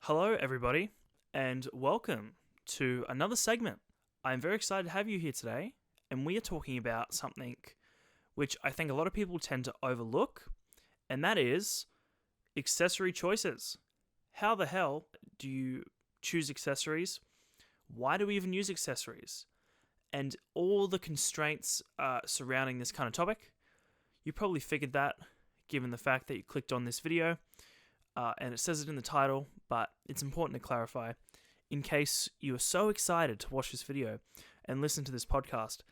Hello, everybody, and welcome to another segment. I'm very excited to have you here today, and we are talking about something which I think a lot of people tend to overlook, and that is accessory choices. How the hell do you choose accessories? Why do we even use accessories? And all the constraints surrounding this kind of topic. You probably figured that given the fact that you clicked on this video. And it says it in the title, but it's important to clarify in case you are so excited to watch this video and listen to this podcast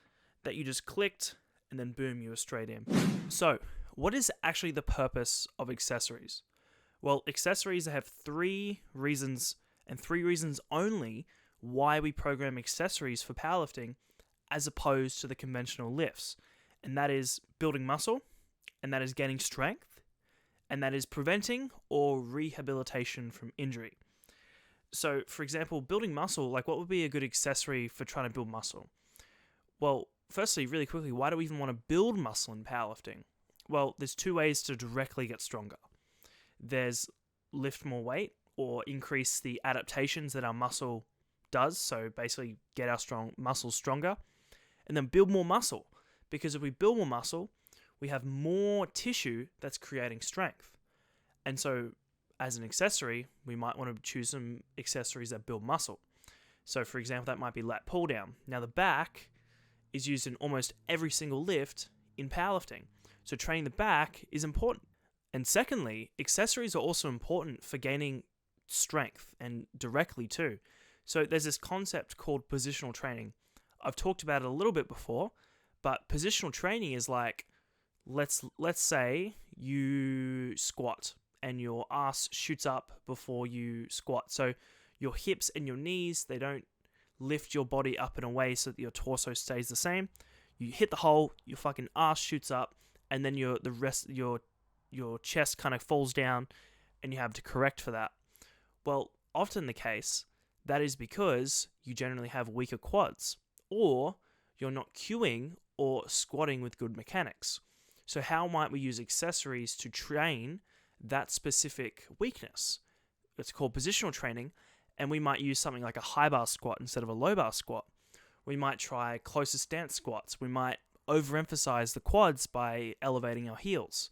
that you just clicked and then boom, you were straight in. So, what is actually the purpose of accessories? Well, accessories have three reasons, and three reasons only, why we program accessories for powerlifting as opposed to the conventional lifts. And that is building muscle, and that is gaining strength, and that is preventing or rehabilitation from injury. So, for example, building muscle, like what would be a good accessory for trying to build muscle? Well, firstly, really quickly, why do we even want to build muscle in powerlifting? Well, there's two ways to directly get stronger. There's lift more weight or increase the adaptations that our muscle does, so basically get our muscles stronger, and then build more muscle, because if we build more muscle, we have more tissue that's creating strength. And so, as an accessory, we might want to choose some accessories that build muscle. So, for example, that might be lat pull down. Now, the back is used in almost every single lift in powerlifting. So, training the back is important. And secondly, accessories are also important for gaining strength and directly too. So, there's this concept called positional training. I've talked about it a little bit before, but positional training is like, let's say you squat and your ass shoots up before you squat. So your hips and your knees, they don't lift your body up in a way so that your torso stays the same. You hit the hole, your fucking ass shoots up, and then your chest kind of falls down, and you have to correct for that. Well, often the case, that is because you generally have weaker quads, or you're not cueing or squatting with good mechanics. So how might we use accessories to train that specific weakness? It's called positional training, and we might use something like a high bar squat instead of a low bar squat. We might try closer stance squats. We might overemphasize the quads by elevating our heels.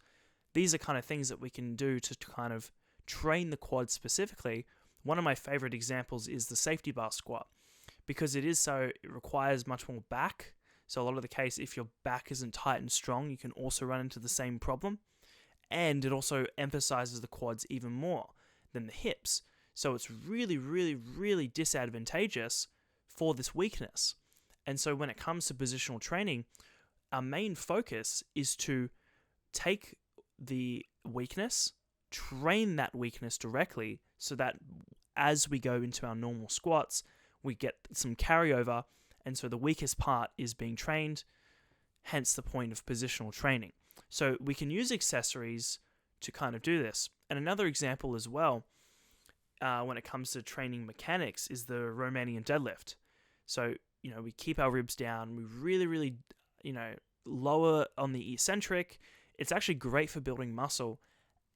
These are kind of things that we can do to kind of train the quads specifically. One of my favorite examples is the safety bar squat, because it requires much more back. So a lot of the case, if your back isn't tight and strong, you can also run into the same problem. And it also emphasizes the quads even more than the hips. So it's really, really, really disadvantageous for this weakness. And so when it comes to positional training, our main focus is to take the weakness, train that weakness directly, so that as we go into our normal squats, we get some carryover. And so the weakest part is being trained, hence the point of positional training. So we can use accessories to kind of do this. And another example as well, when it comes to training mechanics, is the Romanian deadlift. So, we keep our ribs down, we really, really, lower on the eccentric. It's actually great for building muscle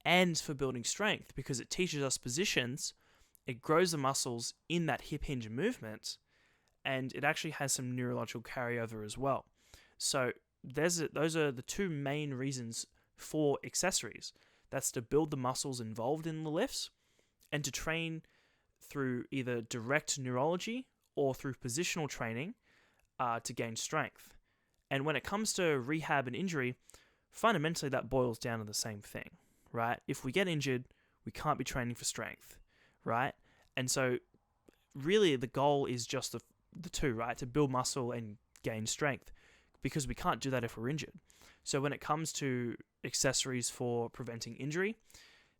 and for building strength, because it teaches us positions, it grows the muscles in that hip hinge movement, and it actually has some neurological carryover as well. So those are the two main reasons for accessories. That's to build the muscles involved in the lifts, and to train through either direct neurology or through positional training to gain strength. And when it comes to rehab and injury, fundamentally that boils down to the same thing, right? If we get injured, we can't be training for strength, right? And so really the goal is just the two, right? To build muscle and gain strength, because we can't do that if we're injured. So when it comes to accessories for preventing injury,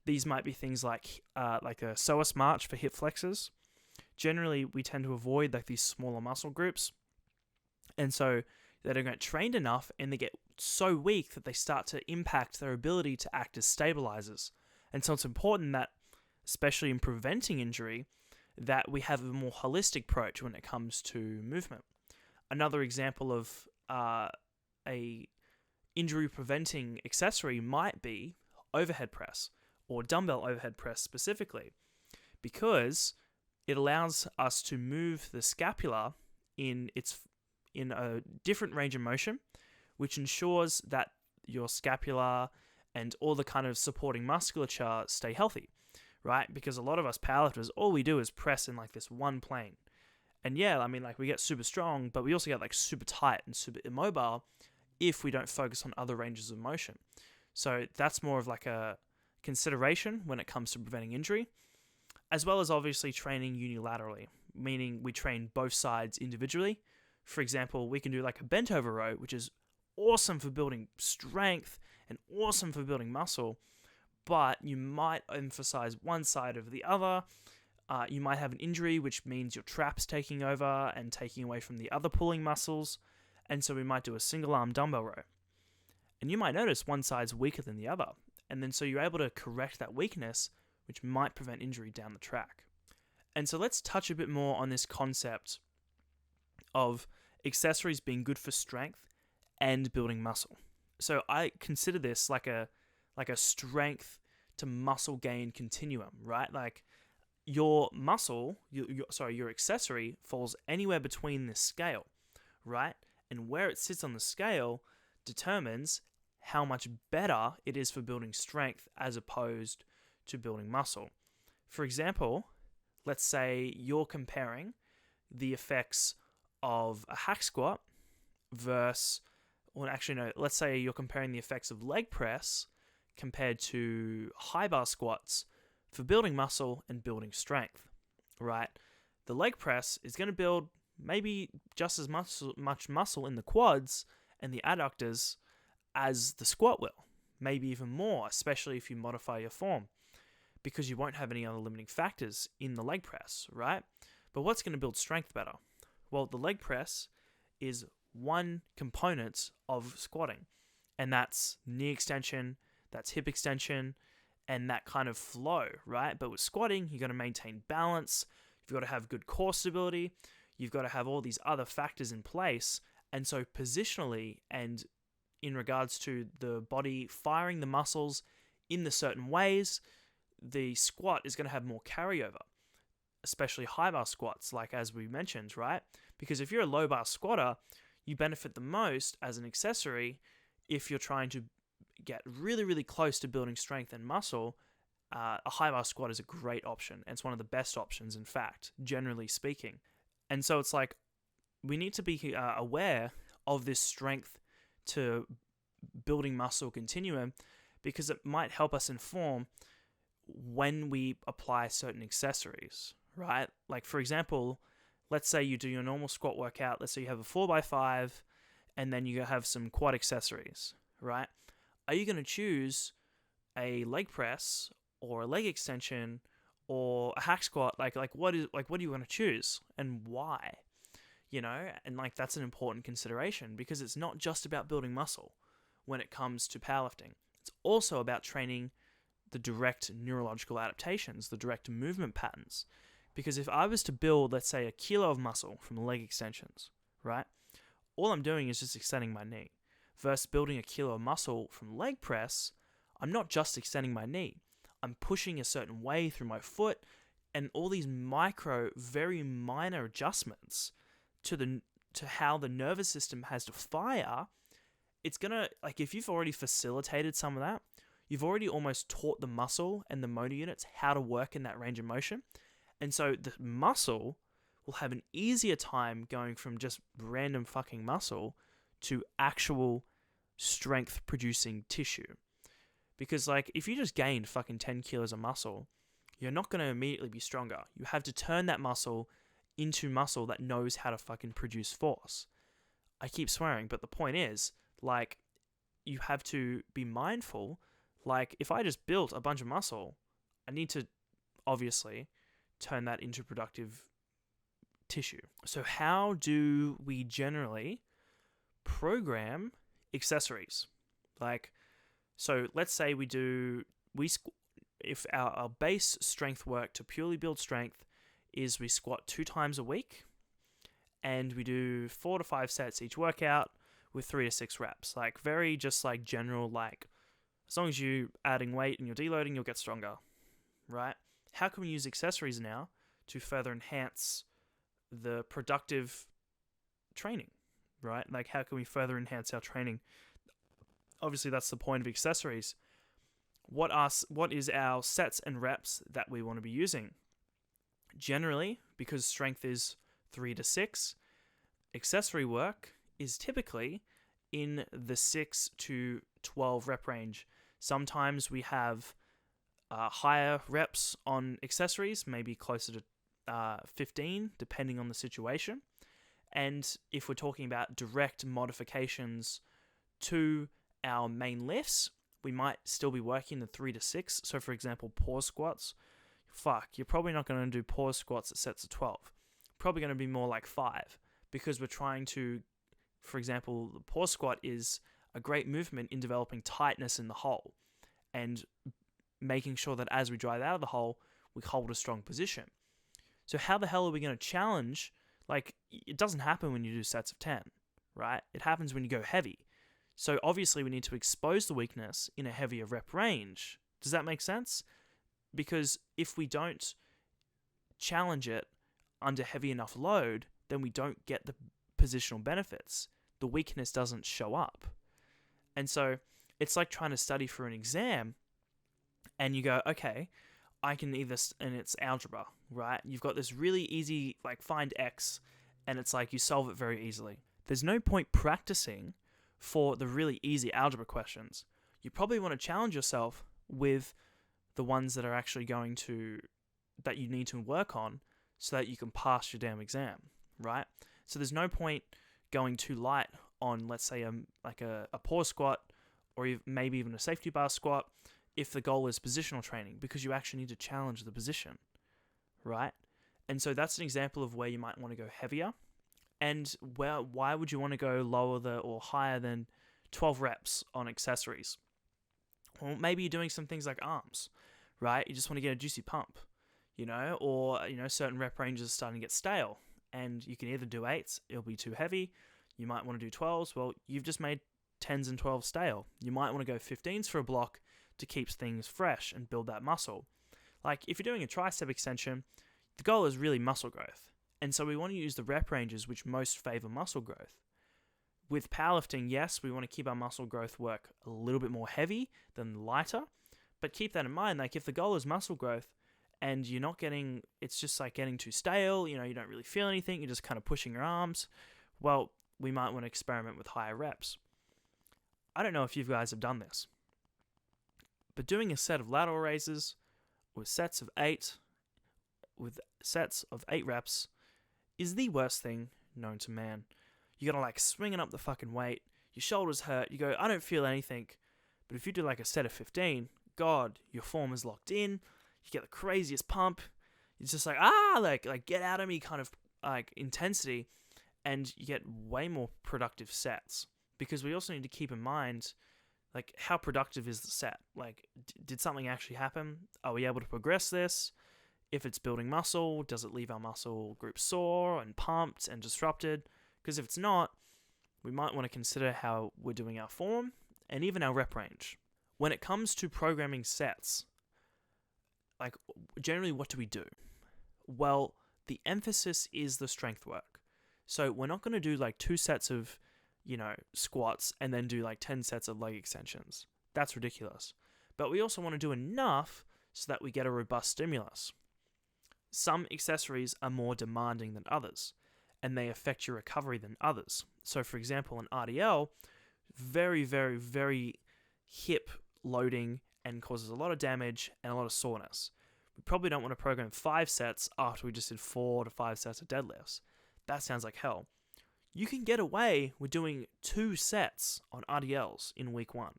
these might be things like a psoas march for hip flexors. Generally, we tend to avoid these smaller muscle groups, and so they don't get trained enough, and they get so weak that they start to impact their ability to act as stabilizers. And so it's important that, especially in preventing injury, that we have a more holistic approach when it comes to movement. Another example of a injury preventing accessory might be overhead press, or dumbbell overhead press specifically, because it allows us to move the scapula in a different range of motion, which ensures that your scapula and all the kind of supporting musculature stay healthy, right? Because a lot of us powerlifters, all we do is press in like this one plane. And yeah, I mean, like we get super strong, but we also get like super tight and super immobile if we don't focus on other ranges of motion. So that's more of like a consideration when it comes to preventing injury, as well as obviously training unilaterally, meaning we train both sides individually. For example, we can do like a bent over row, which is awesome for building strength and awesome for building muscle, but you might emphasize one side over the other. You might have an injury, which means your trap's taking over and taking away from the other pulling muscles, and so we might do a single arm dumbbell row. And you might notice one side's weaker than the other, and then so you're able to correct that weakness, which might prevent injury down the track. And so let's touch a bit more on this concept of accessories being good for strength and building muscle. So I consider this like a strength to muscle gain continuum, right? Like your muscle, your accessory falls anywhere between this scale, right? And where it sits on the scale determines how much better it is for building strength as opposed to building muscle. For example, let's say you're comparing the effects of a hack squat versus, let's say you're comparing the effects of leg press compared to high bar squats for building muscle and building strength, right? The leg press is going to build maybe just as much muscle in the quads and the adductors as the squat will, maybe even more, especially if you modify your form, because you won't have any other limiting factors in the leg press, right? But what's going to build strength better? Well, the leg press is one component of squatting, and that's knee extension, that's hip extension, and that kind of flow, right? But with squatting, you've got to maintain balance, you've got to have good core stability, you've got to have all these other factors in place, and so positionally and in regards to the body firing the muscles in the certain ways, the squat is going to have more carryover, especially high bar squats, like as we mentioned, right? Because if you're a low bar squatter, you benefit the most as an accessory if you're trying to get really, really close to building strength and muscle. A high bar squat is a great option. And it's one of the best options, in fact, generally speaking. And so it's like we need to be aware of this strength to building muscle continuum, because it might help us inform when we apply certain accessories, right? Like, for example, let's say you do your normal squat workout. Let's say you have a 4x5 and then you have some quad accessories, right? Are you going to choose a leg press or a leg extension or a hack squat? Like what do you want to choose and why? You know, and like that's an important consideration, because it's not just about building muscle when it comes to powerlifting. It's also about training the direct neurological adaptations, the direct movement patterns. Because if I was to build, let's say, a kilo of muscle from leg extensions, right? All I'm doing is just extending my knee. Versus building a kilo of muscle from leg press, I'm not just extending my knee. I'm pushing a certain way through my foot, and all these micro, very minor adjustments to how the nervous system has to fire. It's gonna, like, if you've already facilitated some of that, you've already almost taught the muscle and the motor units how to work in that range of motion. And so the muscle will have an easier time going from just random fucking muscle to actual strength producing tissue. Because like if you just gained fucking 10 kilos of muscle, you're not going to immediately be stronger. You have to turn that muscle into muscle that knows how to fucking produce force. I keep swearing, but the point is, like, you have to be mindful. Like, if I just built a bunch of muscle, I need to obviously turn that into productive tissue. So how do we generally program accessories? Like, so let's say if our base strength work to purely build strength is we squat 2 times a week and we do 4 to 5 sets each workout with 3 to 6 reps. Like very just like general, like as long as you adding weight and you're deloading, you'll get stronger, right? how can we use accessories now to further enhance the productive training, right? Like, how can we further enhance our training? Obviously, that's the point of accessories. What is our sets and reps that we want to be using? Generally, because strength is 3 to 6, accessory work is typically in the 6 to 12 rep range. Sometimes we have higher reps on accessories, maybe closer to 15, depending on the situation. And if we're talking about direct modifications to our main lifts, we might still be working the 3 to 6. So, for example, pause squats. You're probably not going to do pause squats at sets of 12. Probably going to be more like 5, because we're trying to, for example, the pause squat is a great movement in developing tightness in the hole and making sure that as we drive out of the hole, we hold a strong position. So how the hell are we going to challenge? Like, it doesn't happen when you do sets of 10, right? It happens when you go heavy. So obviously we need to expose the weakness in a heavier rep range. Does that make sense? Because if we don't challenge it under heavy enough load, then we don't get the positional benefits. The weakness doesn't show up. And so it's like trying to study for an exam and you go, okay, I can either, and it's algebra, right? You've got this really easy, like, find x, and it's like you solve it very easily. There's no point practicing for the really easy algebra questions. You probably want to challenge yourself with the ones that are actually that you need to work on so that you can pass your damn exam, right? So there's no point going too light on, let's say, a pause squat or maybe even a safety bar squat if the goal is positional training, because you actually need to challenge the position, right? And so that's an example of where you might want to go heavier. And why would you want to go lower or higher than 12 reps on accessories? Well, maybe you're doing some things like arms, right? You just want to get a juicy pump, or, certain rep ranges are starting to get stale, and you can either do 8s, it'll be too heavy. You might want to do 12s. Well, you've just made 10s and 12s stale. You might want to go 15s for a block to keep things fresh and build that muscle. Like, if you're doing a tricep extension, the goal is really muscle growth. And so we want to use the rep ranges which most favor muscle growth. With powerlifting, yes, we want to keep our muscle growth work a little bit more heavy than lighter, but keep that in mind. Like, if the goal is muscle growth and you're not it's just like getting too stale, you don't really feel anything, you're just kind of pushing your arms, well, we might want to experiment with higher reps. I don't know if you guys have done this, but doing a set of lateral raises with sets of 8 reps is the worst thing known to man. You gotta swinging up the fucking weight, your shoulders hurt, you go, I don't feel anything. But if you do a set of 15, God, your form is locked in, you get the craziest pump, it's just like get out of me kind of intensity, and you get way more productive sets. Because we also need to keep in mind, how productive is the set? Did something actually happen? Are we able to progress this? If it's building muscle, does it leave our muscle group sore and pumped and disrupted? Because if it's not, we might want to consider how we're doing our form and even our rep range. When it comes to programming sets, generally what do we do? Well, the emphasis is the strength work. So we're not going to do 2 sets of, squats and then do 10 sets of leg extensions. That's ridiculous. But we also want to do enough so that we get a robust stimulus. Some accessories are more demanding than others, and they affect your recovery than others. So, for example, an RDL, very, very, very hip loading and causes a lot of damage and a lot of soreness. We probably don't want to program 5 sets after we just did 4 to 5 sets of deadlifts. That sounds like hell. You can get away with doing 2 sets on RDLs in week 1.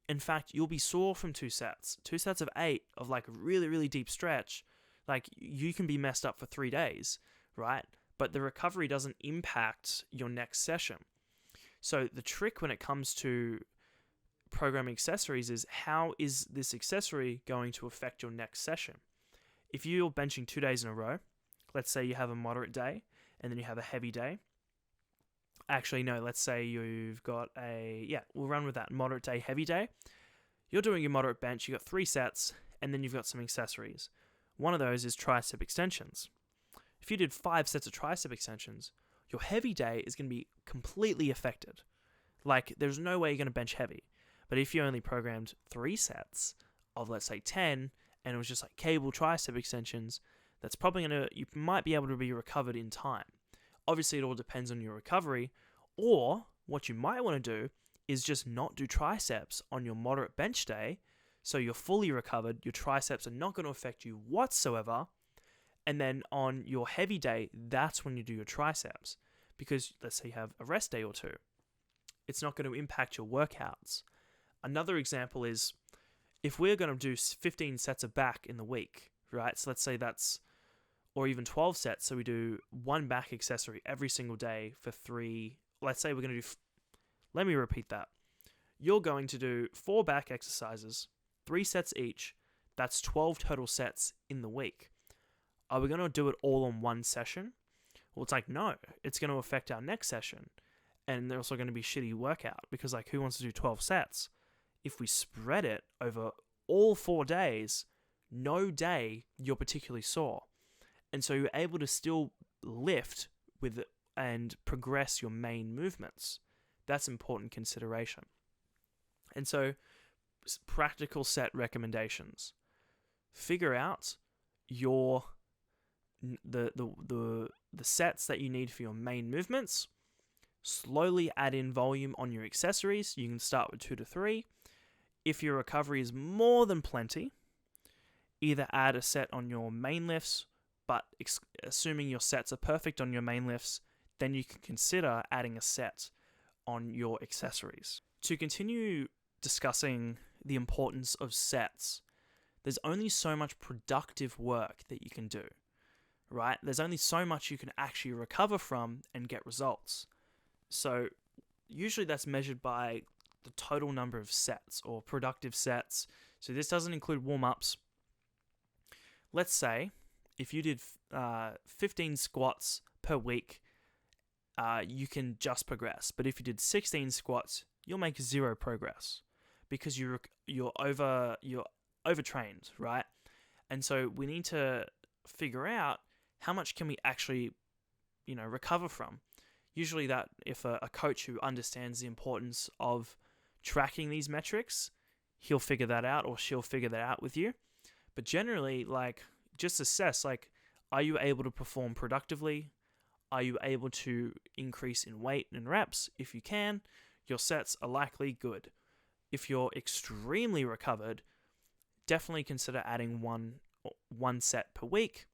In fact, you'll be sore from 2 sets. 2 sets of 8 of a really, really deep stretch. You can be messed up for 3 days, right? But the recovery doesn't impact your next session. So the trick when it comes to programming accessories is, how is this accessory going to affect your next session? If you're benching 2 days in a row, let's say you have a moderate day and then you have a heavy day. Actually, no, let's say you've got we'll run with that. Moderate day, heavy day. You're doing your moderate bench, you got 3 sets, and then you've got some accessories. One of those is tricep extensions. If you did 5 sets of tricep extensions, your heavy day is going to be completely affected. Like, there's no way you're going to bench heavy. But if you only programmed 3 sets of, let's say, 10, and it was just like cable tricep extensions, that's probably you might be able to be recovered in time. Obviously, it all depends on your recovery, or what you might want to do is just not do triceps on your moderate bench day, so you're fully recovered, your triceps are not going to affect you whatsoever, and then on your heavy day, that's when you do your triceps, because let's say you have a rest day or two. It's not going to impact your workouts. Another example is, if we're going to do 15 sets of back in the week, right? So let's say that's, or even 12 sets, so we do 1 back accessory every single day for 3, let's say we're going to do, let me repeat that. You're going to do 4 back exercises, 3 sets each, that's 12 total sets in the week. Are we going to do it all on one session? Well, it's like, no, it's going to affect our next session. And they're also going to be shitty workout, because like, who wants to do 12 sets? If we spread it over all 4 days, no day you're particularly sore. And so you're able to still lift with and progress your main movements. That's important consideration. And so, practical set recommendations. Figure out your the sets that you need for your main movements. Slowly add in volume on your accessories. You can start with 2 to 3. If your recovery is more than plenty, either add a set on your main lifts, but assuming your sets are perfect on your main lifts, then you can consider adding a set on your accessories. To continue discussing the importance of sets, there's only so much productive work that you can do, right? There's only so much you can actually recover from and get results. So usually that's measured by the total number of sets or productive sets. So this doesn't include warm-ups. Let's say if you did 15 squats per week, you can just progress. But if you did 16 squats, you'll make 0 progress because you're overtrained, right? And so we need to figure out how much can we actually, recover from. Usually that if a coach who understands the importance of tracking these metrics, he'll figure that out, or she'll figure that out with you. But generally, just assess, are you able to perform productively? Are you able to increase in weight and reps? If you can, your sets are likely good. If you're extremely recovered, definitely consider adding one set per week,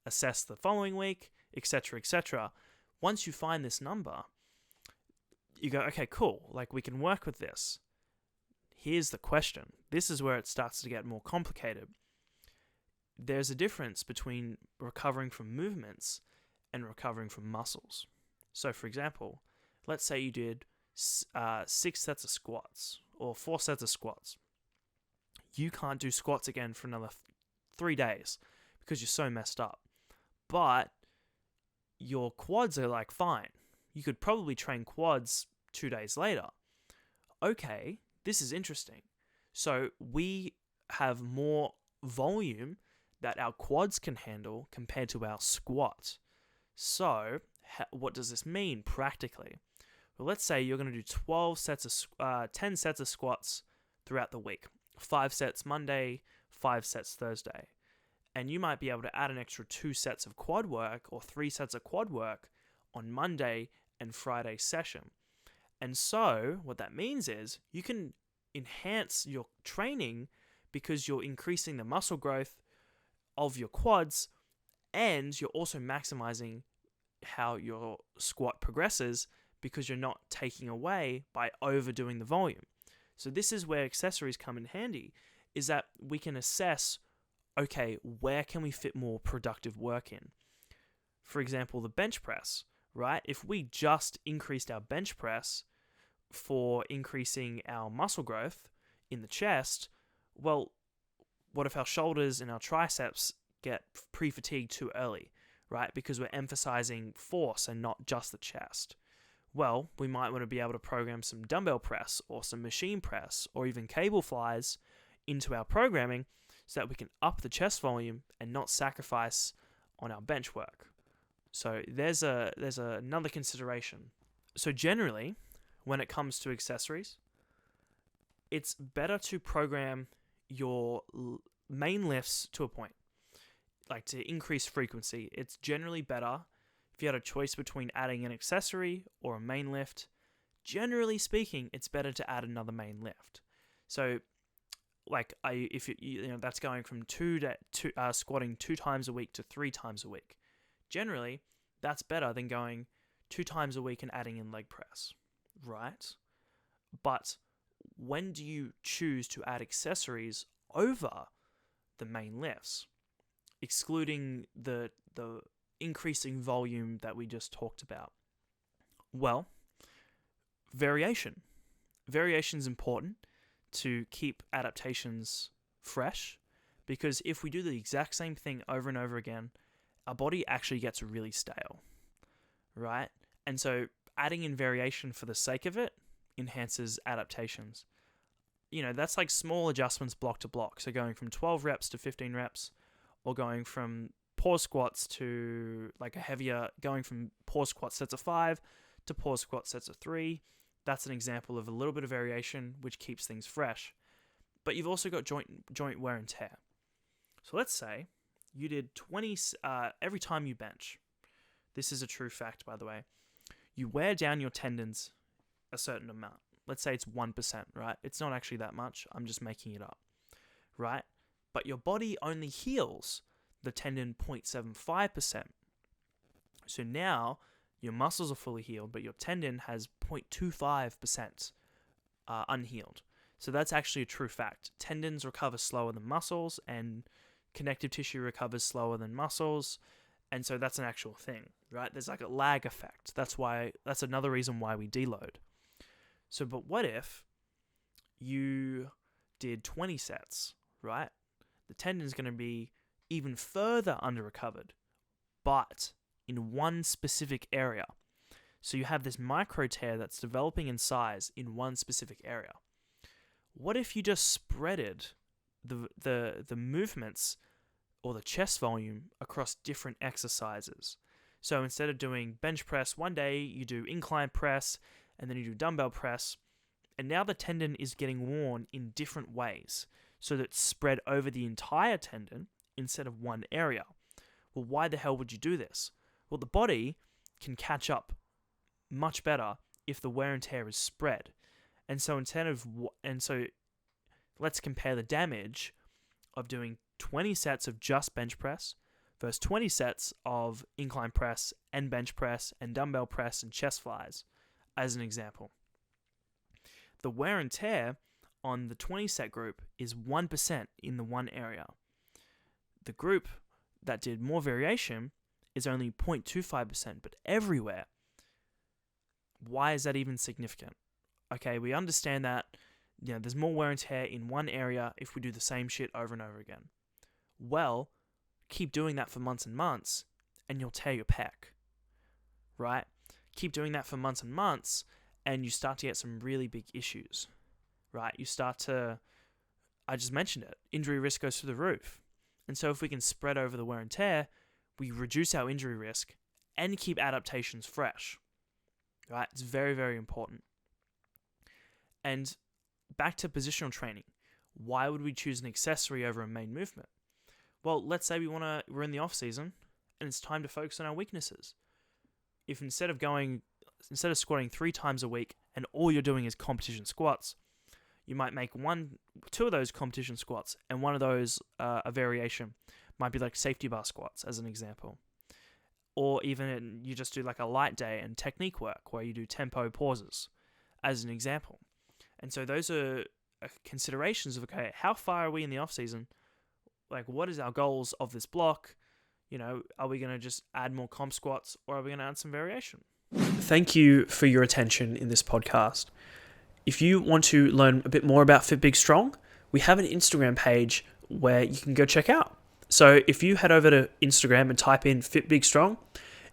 assess the following week, etc., etc. Once you find this number, you go, okay, cool, we can work with this. Here's the question. This is where it starts to get more complicated. There's a difference between recovering from movements and recovering from muscles. So, for example, let's say you did 6 sets of squats or 4 sets of squats. You can't do squats again for another 3 days because you're so messed up. But your quads are fine. You could probably train quads 2 days later. Okay, this is interesting. So we have more volume that our quads can handle compared to our squat. So what does this mean practically? Well, let's say you're going to do 10 sets of squats throughout the week. 5 sets Monday, 5 sets Thursday. And you might be able to add an extra 2 sets of quad work or 3 sets of quad work on Monday and Friday session. And so what that means is you can enhance your training because you're increasing the muscle growth of your quads, and you're also maximizing how your squat progresses because you're not taking away by overdoing the volume. So this is where accessories come in handy, is that we can assess, okay, where can we fit more productive work in? For example, the bench press, right? If we just increased our bench press for increasing our muscle growth in the chest, well, what if our shoulders and our triceps get pre-fatigued too early, right? Because we're emphasizing force and not just the chest. Well, we might want to be able to program some dumbbell press or some machine press or even cable flies into our programming so that we can up the chest volume and not sacrifice on our bench work. So there's another consideration. So generally, when it comes to accessories, it's better to program your main lifts to a point, like to increase frequency. It's generally better if you had a choice between adding an accessory or a main lift. Generally speaking, it's better to add another main lift. So, like, if that's going from squatting 2 times a week to 3 times a week. Generally, that's better than going 2 times a week and adding in leg press, right? But when do you choose to add accessories over the main lifts, excluding the increasing volume that we just talked about? Well, variation. Variation is important to keep adaptations fresh, because if we do the exact same thing over and over again, our body actually gets really stale, right? And so adding in variation for the sake of it enhances adaptations. That's like small adjustments block to block. So going from 12 reps to 15 reps, or going from pause squats to going from pause squat sets of 5 to pause squat sets of 3. That's an example of a little bit of variation, which keeps things fresh. But you've also got joint wear and tear. So let's say you did 20 every time you bench. This is a true fact, by the way. You wear down your tendons a certain amount. Let's say it's 1%, right? It's not actually that much. I'm just making it up, right? But your body only heals the tendon 0.75%. So now your muscles are fully healed, but your tendon has 0.25% unhealed. So that's actually a true fact. Tendons recover slower than muscles, and connective tissue recovers slower than muscles. And so that's an actual thing, right? There's like a lag effect. That's another reason why we deload. So, but what if you did 20 sets, right? The tendon's going to be even further under-recovered, but in one specific area. So you have this micro tear that's developing in size in one specific area. What if you just spreaded the movements or the chest volume across different exercises? So instead of doing bench press one day, you do incline press, and then you do dumbbell press, and now the tendon is getting worn in different ways, so that it's spread over the entire tendon instead of one area. Well, why the hell would you do this? Well, the body can catch up much better if the wear and tear is spread. And so let's compare the damage of doing 20 sets of just bench press versus 20 sets of incline press and bench press and dumbbell press and chest flies, as an example. The wear and tear on the 20 set group is 1% in the one area. The group that did more variation is only 0.25%, but everywhere. Why is that even significant? Okay, we understand that there's more wear and tear in one area if we do the same shit over and over again. Well, keep doing that for months and months, and you'll tear your pec, right? Keep doing that for months and months, and you start to get some really big issues, right? I just mentioned it, injury risk goes through the roof. And so if we can spread over the wear and tear, we reduce our injury risk and keep adaptations fresh, right? It's very, very important. And back to positional training. Why would we choose an accessory over a main movement? Well, let's say we're in the off season and it's time to focus on our weaknesses. If instead of squatting 3 times a week and all you're doing is competition squats, you might make 2 of those competition squats, and one of those a variation might be like safety bar squats, as an example. Or even you just do like a light day and technique work where you do tempo pauses, as an example. And so those are considerations of, okay, how far are we in the off season? Like, what is our goals of this block? Are we going to just add more comp squats, or are we going to add some variation? Thank you for your attention in this podcast. If you want to learn a bit more about Fit Big Strong, we have an Instagram page where you can go check out. So if you head over to Instagram and type in Fit Big Strong,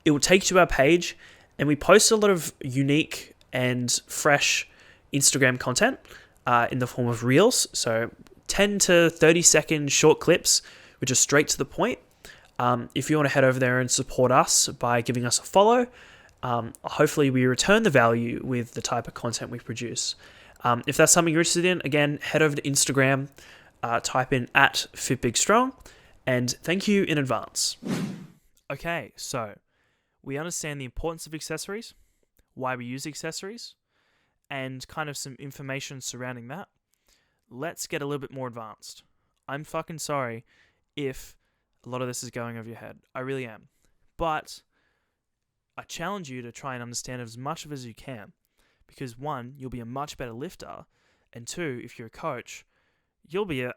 it will take you to our page, and we post a lot of unique and fresh Instagram content in the form of reels. So 10 to 30-second short clips, which are straight to the point. If you want to head over there and support us by giving us a follow, hopefully we return the value with the type of content we produce. If that's something you're interested in, again, head over to Instagram, type in @FitBigStrong, and thank you in advance. Okay, so we understand the importance of accessories, why we use accessories, and kind of some information surrounding that. Let's get a little bit more advanced. I'm fucking sorry if a lot of this is going over your head. I really am. But I challenge you to try and understand as much of it as you can. Because one, you'll be a much better lifter. And two, if you're a coach, you'll be a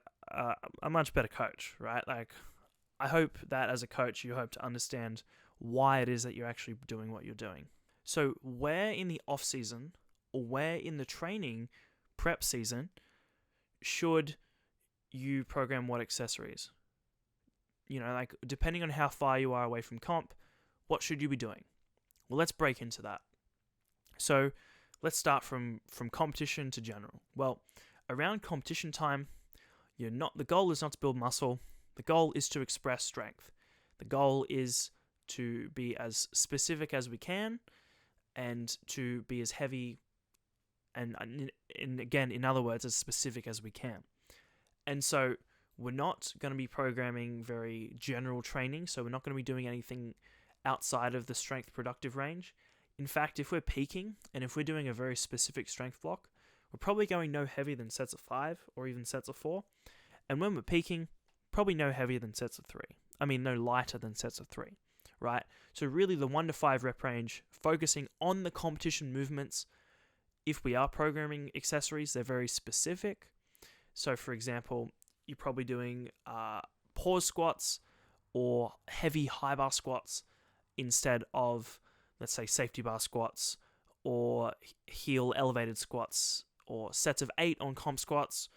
much better coach, right? Like, I hope that as a coach, you hope to understand why it is that you're actually doing what you're doing. So where in the off season or where in the training prep season should you program what accessories? You know, like depending on how far you are away from comp, what should you be doing? Well, let's break into that. So let's start from competition to general. Well, around competition time, the goal is not to build muscle. The goal is to express strength. The goal is to be as specific as we can and to be as heavy and again, in other words, as specific as we can. And so we're not going to be programming very general training, so we're not going to be doing anything outside of the strength productive range. In fact, if we're peaking and if we're doing a very specific strength block, we're probably going no heavier than sets of 5 or even sets of 4. And when we're peaking, probably no heavier than sets of 3. No lighter than sets of 3, right? So really the 1 to 5 rep range, focusing on the competition movements. If we are programming accessories, they're very specific. So for example, you're probably doing pause squats or heavy high bar squats instead of, let's say, safety bar squats or heel elevated squats or sets of 8 on comp squats.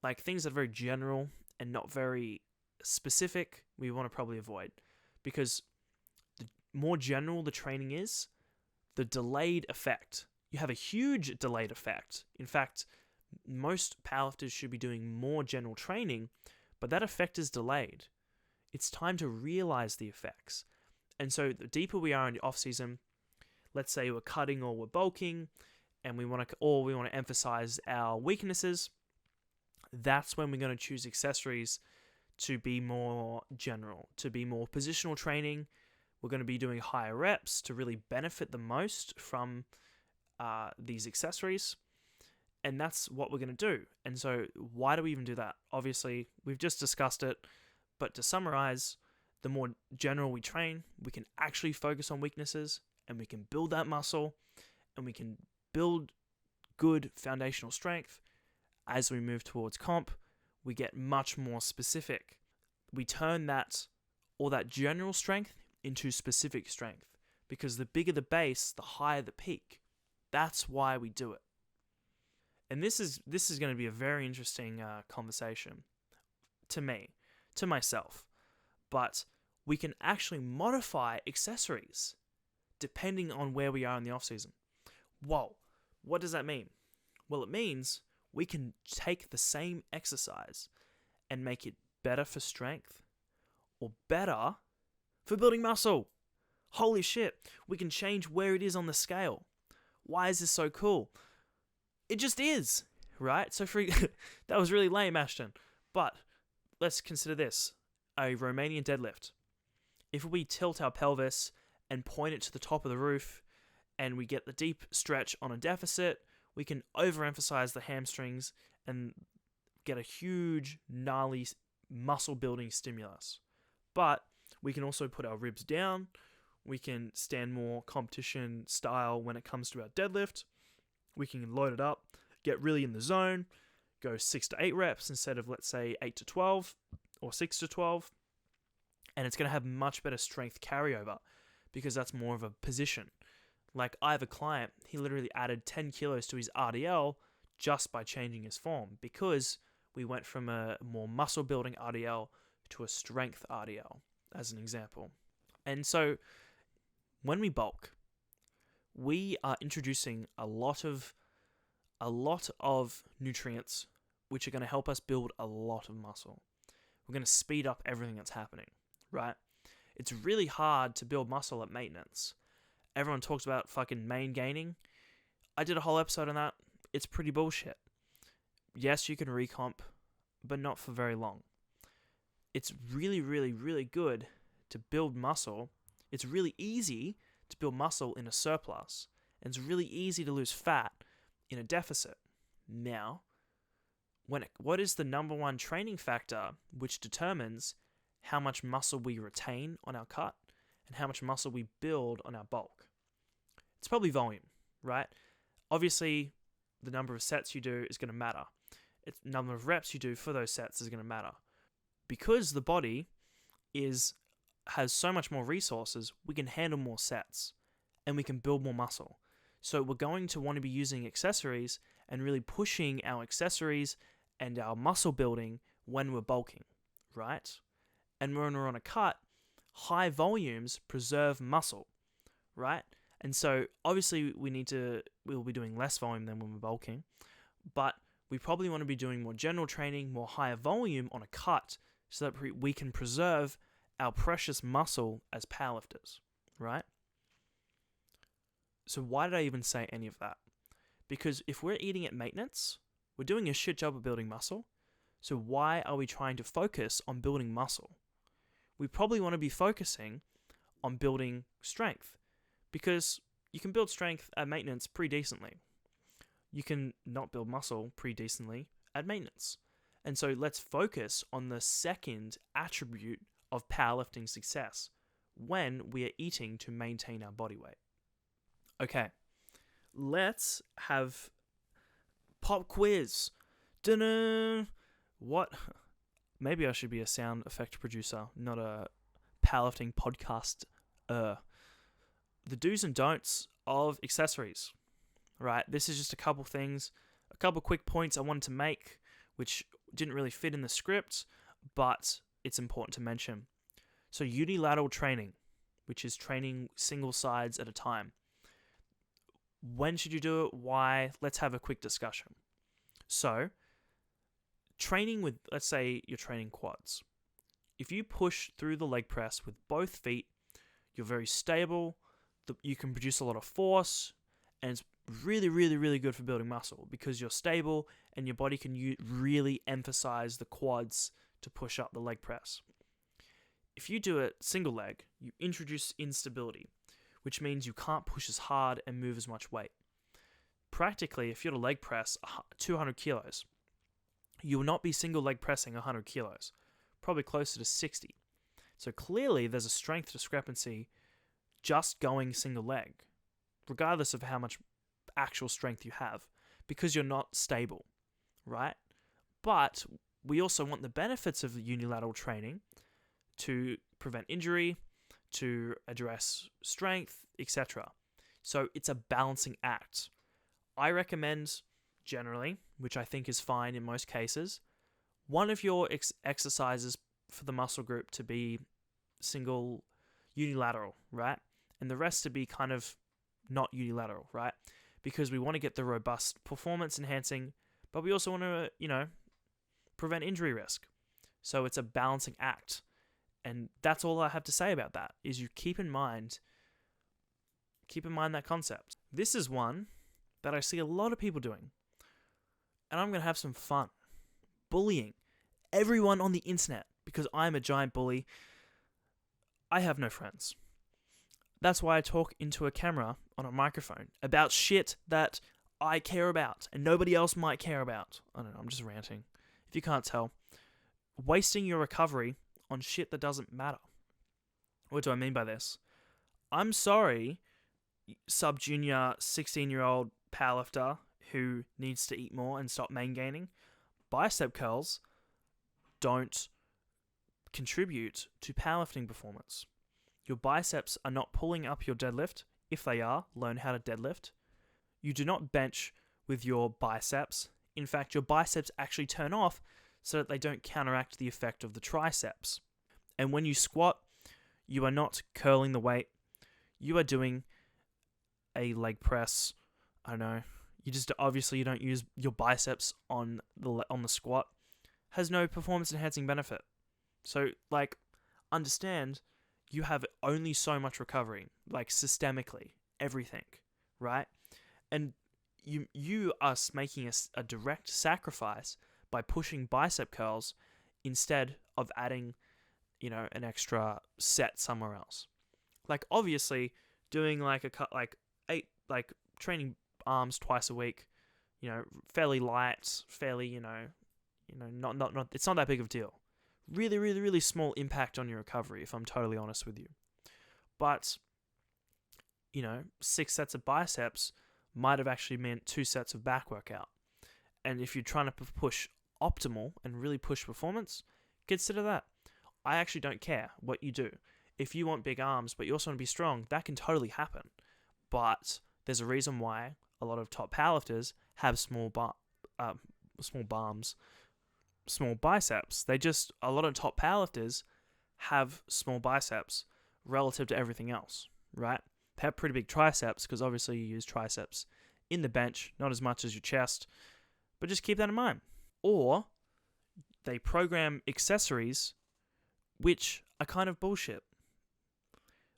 Like things that are very general and not very specific, we want to probably avoid, because the more general the training is, the delayed effect. You have a huge delayed effect. In fact, most powerlifters should be doing more general training, but that effect is delayed. It's time to realize the effects. And so the deeper we are in the off season, let's say we're cutting or we're bulking, and we want to emphasize our weaknesses, that's when we're going to choose accessories to be more general, to be more positional training. We're going to be doing higher reps to really benefit the most from these accessories. And that's what we're going to do. And so why do we even do that? Obviously, we've just discussed it. But to summarize, the more general we train, we can actually focus on weaknesses and we can build that muscle and we can build good foundational strength. As we move towards comp, we get much more specific. We turn that general strength into specific strength, because the bigger the base, the higher the peak. That's why we do it. And this is going to be a very interesting conversation to me, to myself. But we can actually modify accessories depending on where we are in the off season. Whoa, what does that mean? Well, it means we can take the same exercise and make it better for strength or better for building muscle. Holy shit, we can change where it is on the scale. Why is this so cool? It just is, right? So that was really lame, Ashton. But let's consider this, a Romanian deadlift. If we tilt our pelvis and point it to the top of the roof and we get the deep stretch on a deficit, we can overemphasize the hamstrings and get a huge, gnarly muscle building stimulus. But we can also put our ribs down. We can stand more competition style when it comes to our deadlift. We can load it up, get really in the zone, go 6 to 8 reps instead of, let's say, 8 to 12 or 6 to 12. And it's going to have much better strength carryover because that's more of a position. Like, I have a client, he literally added 10 kilos to his RDL just by changing his form, because we went from a more muscle building RDL to a strength RDL, as an example. And so when we bulk, we are introducing a lot of nutrients which are going to help us build a lot of muscle. We're going to speed up everything that's happening, right? It's really hard to build muscle at maintenance. Everyone talks about fucking main gaining. I did a whole episode on that. It's pretty bullshit. Yes, you can recomp, but not for very long. It's really, really, really good to build muscle. It's really easy to build muscle in a surplus. And it's really easy to lose fat in a deficit. Now, what is the number one training factor which determines how much muscle we retain on our cut and how much muscle we build on our bulk? It's probably volume, right? Obviously, the number of sets you do is going to matter. It's the number of reps you do for those sets is going to matter. Because the body has so much more resources, we can handle more sets and we can build more muscle. So we're going to want to be using accessories and really pushing our accessories and our muscle building when we're bulking, right? And when we're on a cut, high volumes preserve muscle, right? And so obviously we'll be doing less volume than when we're bulking, but we probably want to be doing more general training, more higher volume on a cut so that we can preserve our precious muscle as powerlifters, right? So why did I even say any of that? Because if we're eating at maintenance, we're doing a shit job of building muscle. So why are we trying to focus on building muscle? We probably want to be focusing on building strength, because you can build strength at maintenance pretty decently. You can not build muscle pretty decently at maintenance. And so let's focus on the second attribute of powerlifting success when we are eating to maintain our body weight. Okay, let's have pop quiz. Dunno. What? Maybe I should be a sound effect producer, not a powerlifting podcast. The do's and don'ts of accessories, right? This is just a couple things, a couple quick points I wanted to make, which didn't really fit in the script, but it's important to mention. So unilateral training, which is training single sides at a time. When should you do it? Why? Let's have a quick discussion. So, training with, let's say you're training quads. If you push through the leg press with both feet, you're very stable, you can produce a lot of force, and it's really, really, really good for building muscle because you're stable and your body can really emphasize the quads to push up the leg press. If you do it single leg, you introduce instability, which means you can't push as hard and move as much weight. Practically, if you're to leg press 200 kilos, you will not be single leg pressing 100 kilos, probably closer to 60. So clearly there's a strength discrepancy just going single leg, regardless of how much actual strength you have, because you're not stable, right? But we also want the benefits of unilateral training to prevent injury, to address strength, etc. So it's a balancing act. I recommend, generally, which I think is fine in most cases, one of your exercises for the muscle group to be single unilateral, right? And the rest to be kind of not unilateral, right? Because we want to get the robust performance enhancing, but we also want to, prevent injury risk. So it's a balancing act. And that's all I have to say about that, is you keep in mind that concept. This is one that I see a lot of people doing. And I'm going to have some fun. Bullying everyone on the internet because I'm a giant bully. I have no friends. That's why I talk into a camera on a microphone about shit that I care about and nobody else might care about. I don't know, I'm just ranting. If you can't tell. Wasting your recovery on shit that doesn't matter. What do I mean by this? I'm sorry, sub-junior 16-year-old powerlifter who needs to eat more and stop main gaining. Bicep curls don't contribute to powerlifting performance. Your biceps are not pulling up your deadlift. If they are, learn how to deadlift. You do not bench with your biceps. In fact, your biceps actually turn off so that they don't counteract the effect of the triceps. And when you squat, you are not curling the weight. You are doing a leg press. I don't know. You don't use your biceps on the squat, has no performance enhancing benefit. So like, understand you have only so much recovery, like systemically, everything, right? And you are making a direct sacrifice by pushing bicep curls instead of adding, an extra set somewhere else. Like obviously doing like training arms twice a week, fairly light, fairly, not it's not that big of a deal. Really, really, really small impact on your recovery, if I'm totally honest with you. But, 6 sets of biceps might have actually meant 2 sets of back workout. And if you're trying to push optimal and really push performance, consider that. I actually don't care what you do. If you want big arms, but you also want to be strong, that can totally happen. But there's a reason why a lot of top powerlifters have small biceps. A lot of top powerlifters have small biceps relative to everything else, right? They have pretty big triceps because obviously you use triceps in the bench, not as much as your chest, but just keep that in mind. Or they program accessories which are kind of bullshit.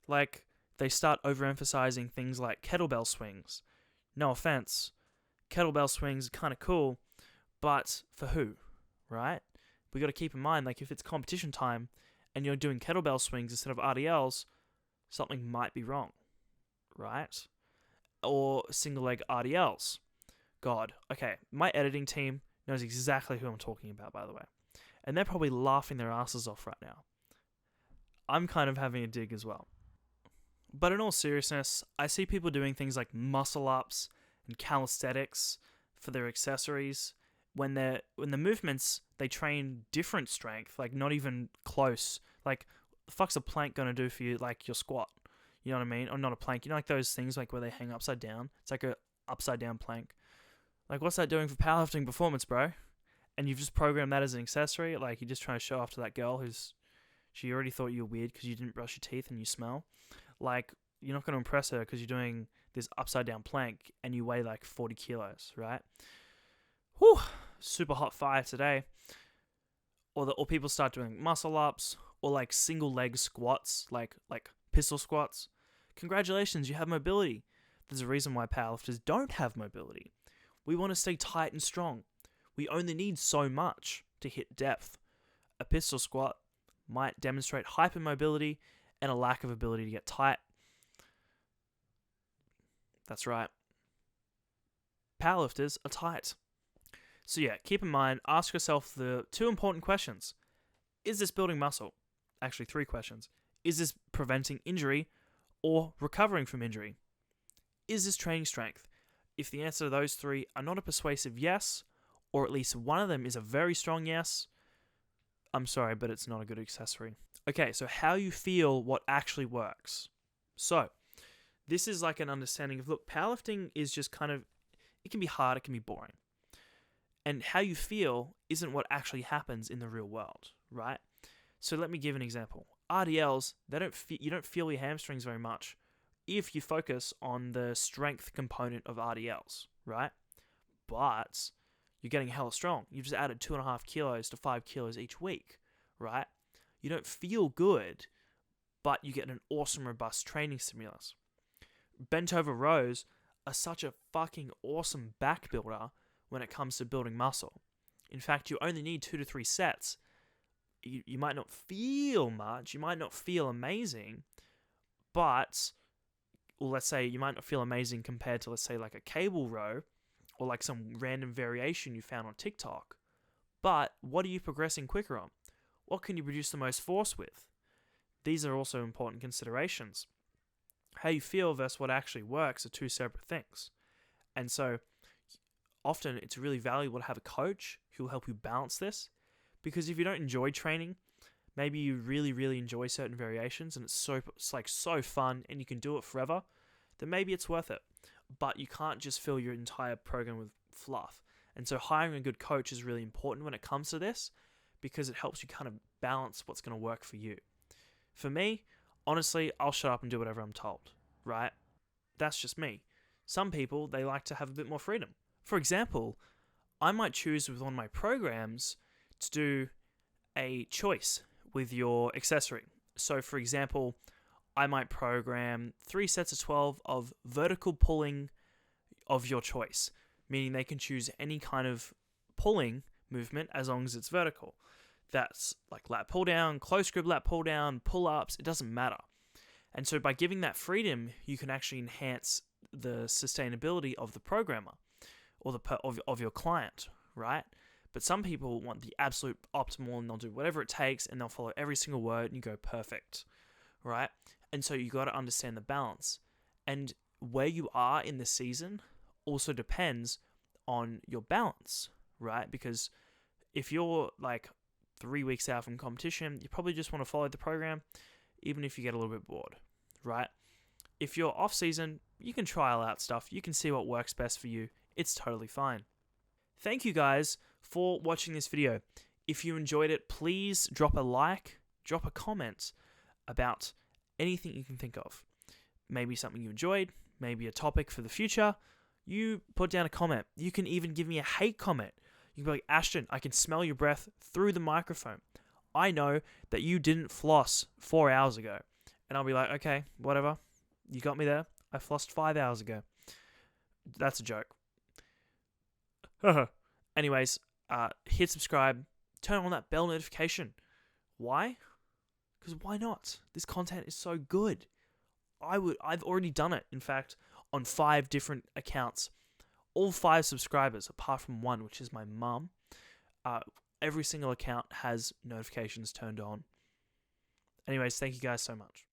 Like they start overemphasizing things like kettlebell swings. No offense, kettlebell swings are kind of cool, but for who? Right? We got to keep in mind, like if it's competition time and you're doing kettlebell swings instead of RDLs, something might be wrong, right? Or single leg RDLs. God, okay, my editing team knows exactly who I'm talking about, by the way. And they're probably laughing their asses off right now. I'm kind of having a dig as well. But in all seriousness, I see people doing things like muscle ups and calisthenics for their accessories. When the movements, they train different strength, like not even close. Like, the fuck's a plank gonna do for you, like your squat? You know what I mean? Or not a plank. Like those things like where they hang upside down. It's like a upside down plank. Like, what's that doing for powerlifting performance, bro? And you've just programmed that as an accessory. Like, you're just trying to show off to that girl she already thought you were weird because you didn't brush your teeth and you smell. Like, you're not going to impress her because you're doing this upside down plank and you weigh like 40 kilos, right? Whew, super hot fire today. Or people start doing muscle ups or like single leg squats, like pistol squats. Congratulations, you have mobility. There's a reason why powerlifters don't have mobility. We want to stay tight and strong. We only need so much to hit depth. A pistol squat might demonstrate hypermobility and a lack of ability to get tight. That's right. Powerlifters are tight. So yeah, keep in mind, ask yourself the 2 important questions. Is this building muscle? Actually, 3 questions. Is this preventing injury or recovering from injury? Is this training strength? If the answer to those 3 are not a persuasive yes, or at least one of them is a very strong yes, I'm sorry, but it's not a good accessory. Okay, so how you feel what actually works. So, this is like an understanding of, look, powerlifting is just kind of, it can be hard, it can be boring. And how you feel isn't what actually happens in the real world, right? So let me give an example. RDLs, you don't feel your hamstrings very much if you focus on the strength component of RDLs, right? But you're getting hella strong. You've just added 2.5 kilos to 5 kilos each week, right? You don't feel good, but you get an awesome, robust training stimulus. Bent over rows are such a fucking awesome back builder when it comes to building muscle. In fact, you only need 2 to 3 sets. You might not feel much, you might not feel amazing, but, well, let's say you might not feel amazing compared to, let's say, like a cable row, or like some random variation you found on TikTok. But what are you progressing quicker on? What can you produce the most force with? These are also important considerations. How you feel versus what actually works are 2 separate things. And so, often it's really valuable to have a coach who will help you balance this. Because if you don't enjoy training, maybe you really, really enjoy certain variations and it's so fun and you can do it forever, then maybe it's worth it. But you can't just fill your entire program with fluff. And so hiring a good coach is really important when it comes to this because it helps you kind of balance what's going to work for you. For me, honestly, I'll shut up and do whatever I'm told, right? That's just me. Some people, they like to have a bit more freedom. For example, I might choose with one of my programs to do a choice with your accessory. So for example, I might program 3 sets of 12 of vertical pulling of your choice, meaning they can choose any kind of pulling movement as long as it's vertical. That's like lat pull down, close grip lat pull down, pull ups, it doesn't matter. And so by giving that freedom, you can actually enhance the sustainability of the programmer or of your client, right? But some people want the absolute optimal and they'll do whatever it takes and they'll follow every single word and you go perfect, right? And so you got to understand the balance. And where you are in the season also depends on your balance, right? Because if you're like 3 weeks out from competition, you probably just want to follow the program, even if you get a little bit bored, right? If you're off season, you can trial out stuff. You can see what works best for you. It's totally fine. Thank you guys for watching this video. If you enjoyed it, please drop a like, drop a comment about anything you can think of. Maybe something you enjoyed, maybe a topic for the future. You put down a comment. You can even give me a hate comment. You can be like, Ashton, I can smell your breath through the microphone. I know that you didn't floss 4 hours ago. And I'll be like, okay, whatever. You got me there. I flossed 5 hours ago. That's a joke. Anyways, hit subscribe. Turn on that bell notification. Why? Because why not? This content is so good. I've already done it, in fact, on 5 different accounts. All 5 subscribers, apart from one, which is my mum. Every single account has notifications turned on. Anyways, thank you guys so much.